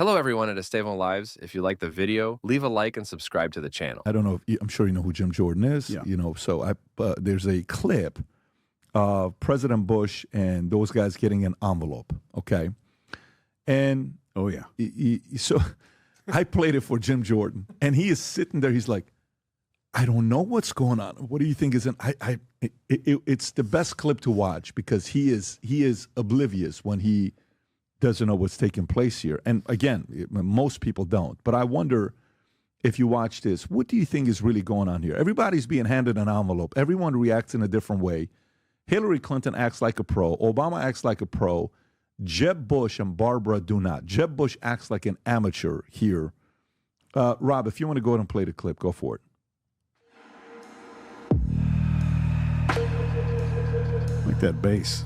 Hello, everyone at Estevão Lives. If you like the video, leave a like and subscribe to the channel. I don't know if I'm sure you know who Jim Jordan is. Yeah. You know, so there's a clip of President Bush and those guys getting an envelope. Okay, and Oh, yeah. so I played it for Jim Jordan, and he is sitting there. He's like, I don't know what's going on. What do you think is in? It's the best clip to watch because he is oblivious when he doesn't know what's taking place here. And again, most people don't. But I wonder if you watch this, what do you think is really going on here? Everybody's being handed an envelope. Everyone reacts in a different way. Hillary Clinton acts like a pro. Obama acts like a pro. Jeb Bush and Barbara do not. Jeb Bush acts like an amateur here. Rob, if you want to go ahead and play the clip, go for it. Like that bass.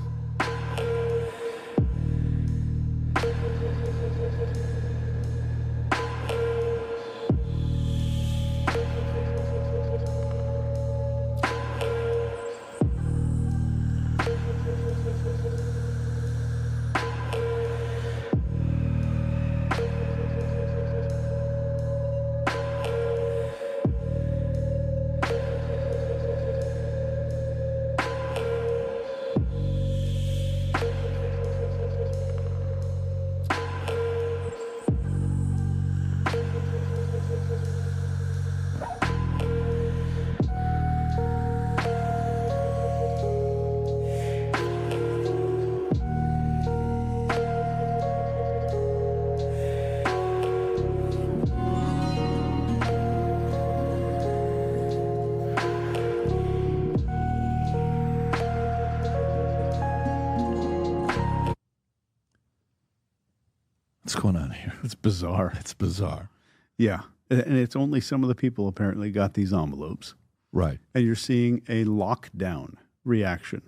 What's going on here? It's bizarre. It's bizarre. Yeah. And it's only some of the people apparently got these envelopes. Right. And you're seeing a lockdown reaction.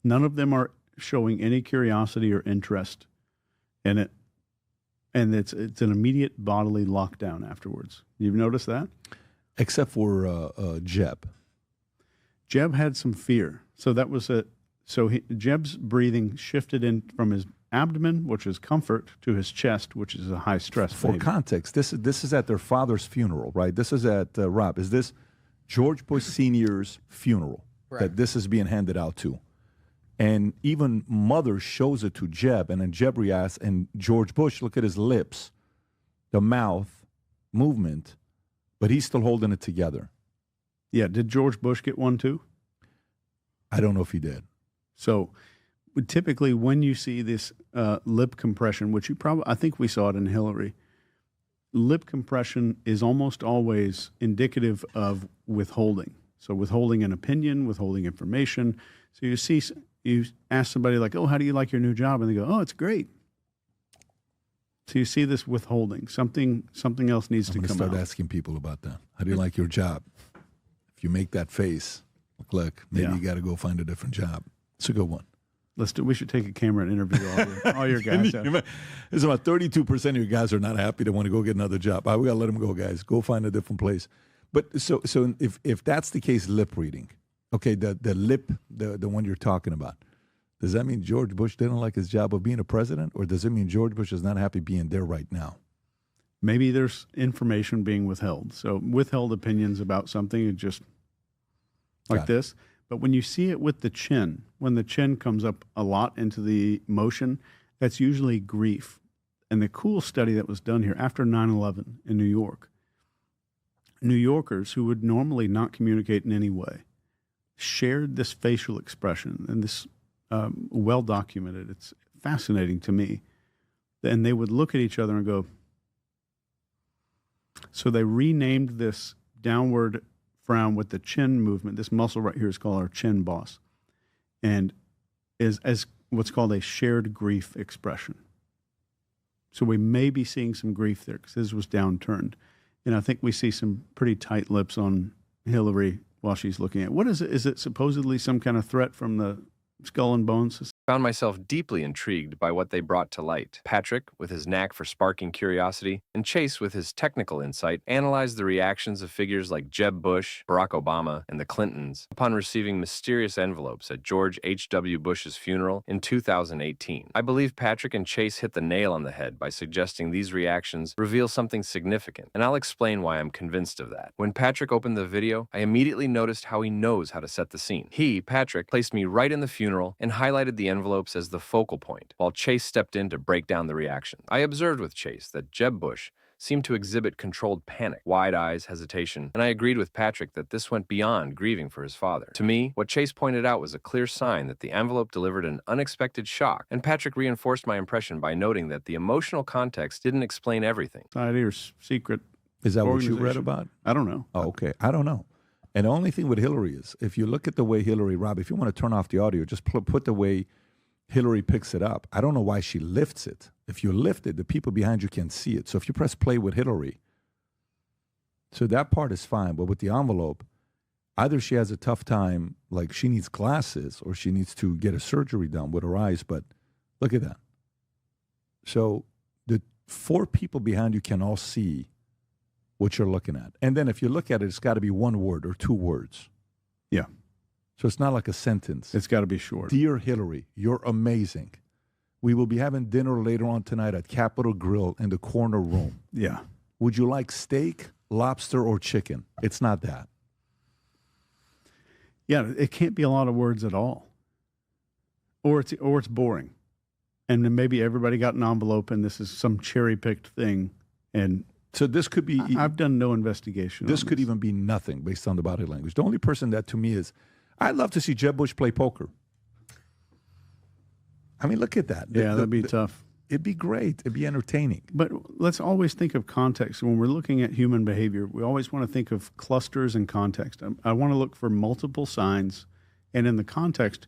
None of them are showing any curiosity or interest in it. And it's an immediate bodily lockdown afterwards. You've noticed that? Except for Jeb. Jeb had some fear. So that was Jeb's breathing shifted in from his abdomen, which is comfort, to his chest, which is a high stress. For context, this is at their father's funeral, right? This is at Rob. Is this George Bush Sr.'s funeral that this is being handed out to? And even mother shows it to Jeb, and then Jeb reacts, and George Bush, look at his lips, the mouth movement, but he's still holding it together. Yeah. Did George Bush get one too? I don't know if he did. So typically when you see this lip compression, which I think we saw it in Hillary, lip compression is almost always indicative of withholding. So withholding an opinion, withholding information. So you ask somebody like, oh, how do you like your new job? And they go, oh, it's great. So you see this withholding. Something else needs to come start out. asking people about that. How do you like your job? If you make that face, look, maybe you got to go find a different job. It's a good one. We should take a camera and interview all your guys. There's about 32% of your guys are not happy. They want to go get another job. We got to let them go, guys. Go find a different place. But so if that's the case, lip reading, okay, the lip, the one you're talking about, does that mean George Bush didn't like his job of being a president, or does it mean George Bush is not happy being there right now? Maybe there's information being withheld. So withheld opinions about something is just like this. But when you see it with the chin, when the chin comes up a lot into the motion, that's usually grief. And the cool study that was done here after 9/11 in New York, New Yorkers who would normally not communicate in any way shared this facial expression, and this well documented. It's fascinating to me. And they would look at each other and go, so they renamed this downward frown with the chin movement. This muscle right here is called our chin boss, and is as what's called a shared grief expression. So we may be seeing some grief there because this was downturned. And I think we see some pretty tight lips on Hillary while she's looking at. What is it? Is it supposedly some kind of threat from the Skull and Bones Found myself deeply intrigued by what they brought to light. Patrick, with his knack for sparking curiosity, and Chase, with his technical insight, analyzed the reactions of figures like Jeb Bush, Barack Obama, and the Clintons upon receiving mysterious envelopes at George H.W. Bush's funeral in 2018. I believe Patrick and Chase hit the nail on the head by suggesting these reactions reveal something significant, and I'll explain why I'm convinced of that. When Patrick opened the video, I immediately noticed how he knows how to set the scene. He, Patrick, placed me right in the funeral and highlighted the envelopes as the focal point, while Chase stepped in to break down the reaction. I observed with Chase that Jeb Bush seemed to exhibit controlled panic, wide eyes, hesitation, and I agreed with Patrick that this went beyond grieving for his father. To me, what Chase pointed out was a clear sign that the envelope delivered an unexpected shock, and Patrick reinforced my impression by noting that the emotional context didn't explain everything. Society or secret Is that what you read organization. about? I don't know. Oh, okay. I don't know. And the only thing with Hillary is, if you look at the way Hillary, Rob, if you want to turn off the audio, just put the way Hillary picks it up. I don't know why she lifts it. If you lift it, the people behind you can see it. So if you press play with Hillary, so that part is fine. But with the envelope, either she has a tough time, like she needs glasses, or she needs to get a surgery done with her eyes. But look at that. So the 4 people behind you can all see what you're looking at. And then if you look at it, it's got to be 1 word or 2 words. Yeah. So it's not like a sentence. It's got to be short. Dear Hillary, you're amazing. We will be having dinner later on tonight at Capitol Grill in the corner room. Yeah. Would you like steak, lobster, or chicken? It's not that. Yeah, it can't be a lot of words at all. Or it's boring. And then maybe everybody got an envelope and this is some cherry-picked thing. And So this could be... I've done no investigation. This could even be nothing based on the body language. The only person that to me is... I'd love to see Jeb Bush play poker. I mean, look at that. Yeah, that'd be tough. It'd be great. It'd be entertaining. But let's always think of context. When we're looking at human behavior, we always want to think of clusters and context. I want to look for multiple signs. And in the context,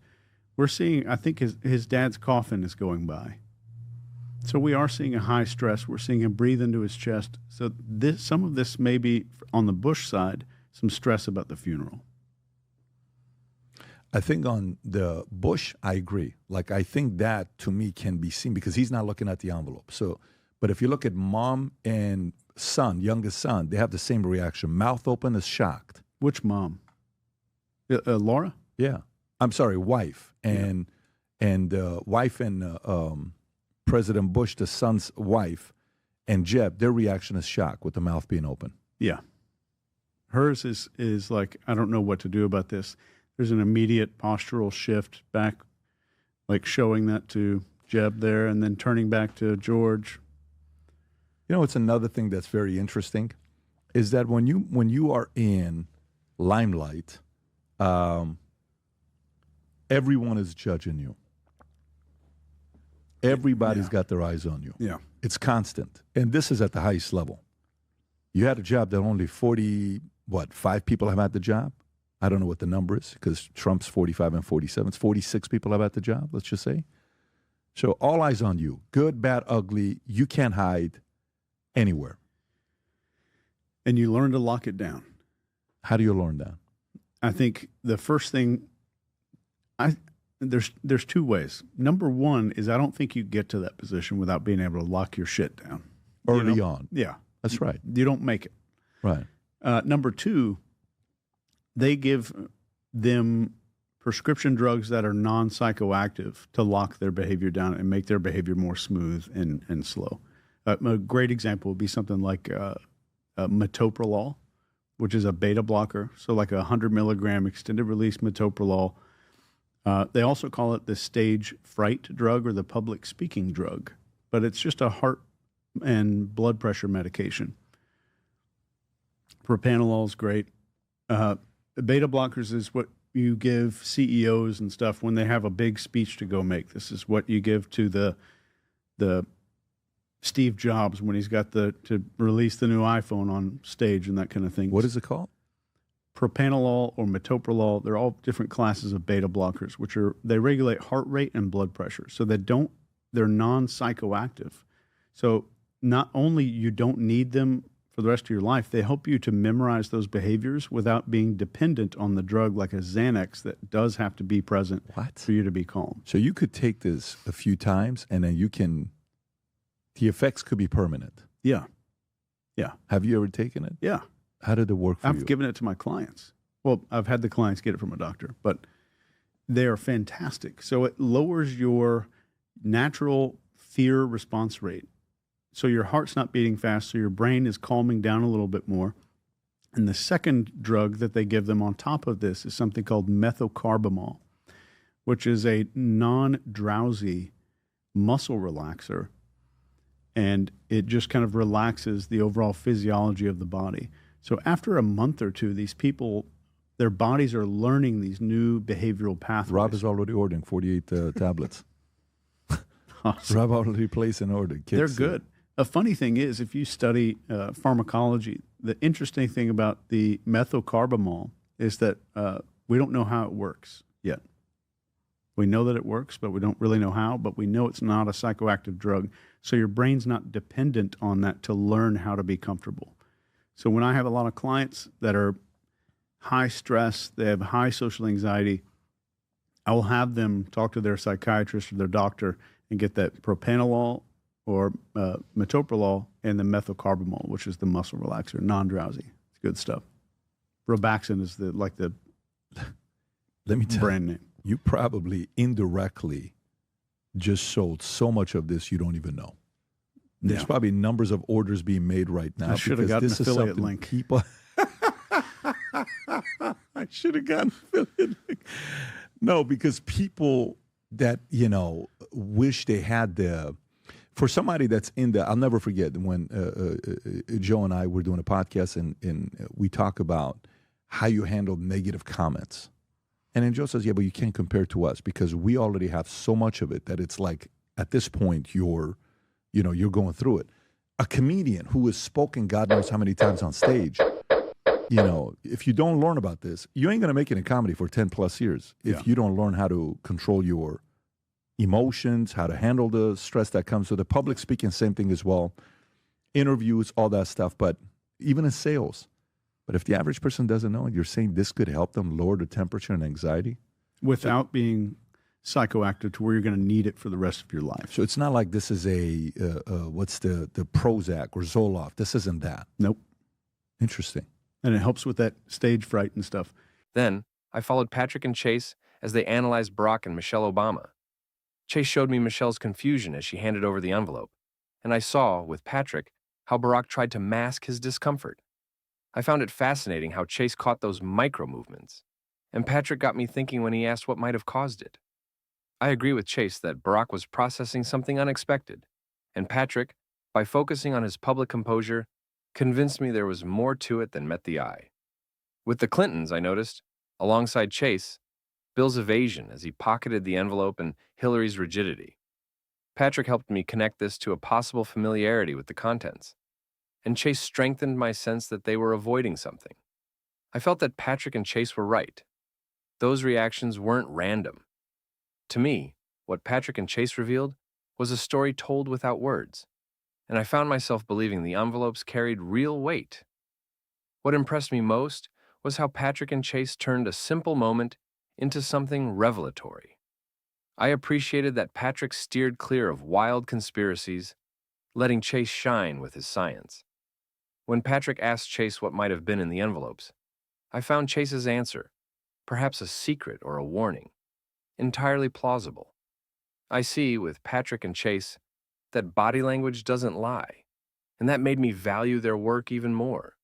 we're seeing, I think his dad's coffin is going by. So we are seeing a high stress. We're seeing him breathe into his chest. So some of this may be, on the Bush side, some stress about the funeral. I think on the Bush, I agree. Like, I think that, to me, can be seen because he's not looking at the envelope. So, but if you look at mom and son, youngest son, they have the same reaction. Mouth open is shocked. Which mom? Laura? Yeah. I'm sorry, wife. And wife and President Bush, the son's wife, and Jeb, their reaction is shock with the mouth being open. Yeah. Hers is like, I don't know what to do about this. There's an immediate postural shift back, like showing that to Jeb there and then turning back to George. You know, it's another thing that's very interesting is that when you are in limelight, everyone is judging you. Everybody's got their eyes on you. Yeah. It's constant. And this is at the highest level. You had a job that only 5 people have had the job. I don't know what the number is because Trump's 45 and 47. It's 46 people have had the job, let's just say. So all eyes on you. Good, bad, ugly. You can't hide anywhere. And you learn to lock it down. How do you learn that? I think the first thing, there's 2 ways. Number 1 is I don't think you get to that position without being able to lock your shit down. Early on. Yeah. That's right. You don't make it. Right. Number 2, they give them prescription drugs that are non-psychoactive to lock their behavior down and make their behavior more smooth and slow. A great example would be something like metoprolol, which is a beta blocker. So like 100 milligram extended release metoprolol. They also call it the stage fright drug or the public speaking drug, but it's just a heart and blood pressure medication. Propanolol is great. Beta blockers is what you give CEOs and stuff when they have a big speech to go make. This is what you give to the Steve Jobs when he's got to release the new iPhone on stage and that kind of thing. What is it called? Propanolol or metoprolol. They're all different classes of beta blockers, they regulate heart rate and blood pressure. So they're non-psychoactive. So not only you don't need them for the rest of your life. They help you to memorize those behaviors without being dependent on the drug like a Xanax that does have to be present for you to be calm. So you could take this a few times and then the effects could be permanent. Yeah. Yeah. Have you ever taken it? Yeah. How did it work for you? I've given it to my clients. Well, I've had the clients get it from a doctor, but they are fantastic. So it lowers your natural fear response rate. So your heart's not beating fast, so your brain is calming down a little bit more. And the second drug that they give them on top of this is something called methocarbamol, which is a non-drowsy muscle relaxer. And it just kind of relaxes the overall physiology of the body. So after a month or two, these people, their bodies are learning these new behavioral pathways. Rob is already ordering 48 tablets. Awesome. Rob already placed an order. They're good. A funny thing is, if you study pharmacology, the interesting thing about the methocarbamol is that we don't know how it works yet. We know that it works, but we don't really know how, but we know it's not a psychoactive drug. So your brain's not dependent on that to learn how to be comfortable. So when I have a lot of clients that are high stress, they have high social anxiety, I will have them talk to their psychiatrist or their doctor and get that propranolol or metoprolol and the methocarbamol, which is the muscle relaxer, non-drowsy. It's good stuff. Robaxin is the Let me tell brand name. You probably indirectly just sold so much of this you don't even know. There's probably numbers of orders being made right now. I should have gotten an affiliate link. People I should have gotten an affiliate link. No, because people that, wish they had for somebody that's in I'll never forget when Joe and I were doing a podcast and we talk about how you handle negative comments. And then Joe says, yeah, but you can't compare to us because we already have so much of it that it's like at this point you're going through it. A comedian who has spoken God knows how many times on stage, if you don't learn about this, you ain't going to make it in comedy for 10 plus years if you don't learn how to control your emotions, how to handle the stress that comes with it. Public speaking, same thing as well. Interviews, all that stuff, but even in sales. But if the average person doesn't know it, you're saying this could help them lower the temperature and anxiety? Without being psychoactive to where you're going to need it for the rest of your life. So it's not like this is what's the Prozac or Zoloft. This isn't that. Nope. Interesting. And it helps with that stage fright and stuff. Then, I followed Patrick and Chase as they analyzed Barack and Michelle Obama. Chase showed me Michelle's confusion as she handed over the envelope, and I saw, with Patrick, how Barack tried to mask his discomfort. I found it fascinating how Chase caught those micro-movements, and Patrick got me thinking when he asked what might have caused it. I agree with Chase that Barack was processing something unexpected, and Patrick, by focusing on his public composure, convinced me there was more to it than met the eye. With the Clintons, I noticed, alongside Chase, Bill's evasion as he pocketed the envelope and Hillary's rigidity. Patrick helped me connect this to a possible familiarity with the contents, and Chase strengthened my sense that they were avoiding something. I felt that Patrick and Chase were right. Those reactions weren't random. To me, what Patrick and Chase revealed was a story told without words, and I found myself believing the envelopes carried real weight. What impressed me most was how Patrick and Chase turned a simple moment into something revelatory. I appreciated that Patrick steered clear of wild conspiracies, letting Chase shine with his science. When Patrick asked Chase what might have been in the envelopes, I found Chase's answer, perhaps a secret or a warning, entirely plausible. I see, with Patrick and Chase, that body language doesn't lie, and that made me value their work even more.